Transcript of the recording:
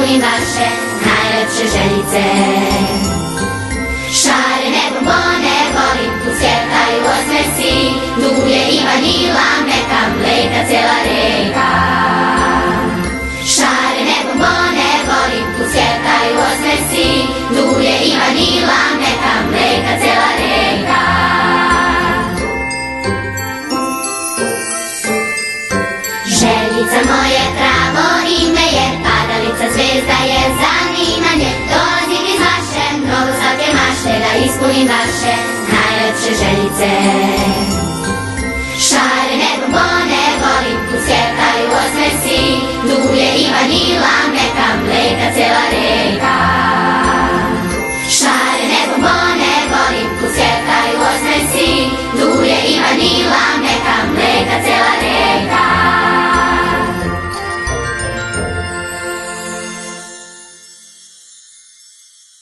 ispunim vaše najlepše željice. Šarene bombone volim, tu cvjetaju osmesi, duguje i vanila, meka mleka cijela reka. Šarene bombone volim, tu cvjetaju osmesi, duguje i vanila, meka mleka cijela reka. Željica moje pravo ime je, padalica zvezda je zanimanje. Dolazim iz vaše mnogo slatke mašte, da ispunim vaše najlepše željice. Šarene bombone volim, tu cvjetaju osmesi, duguje i vanila, meka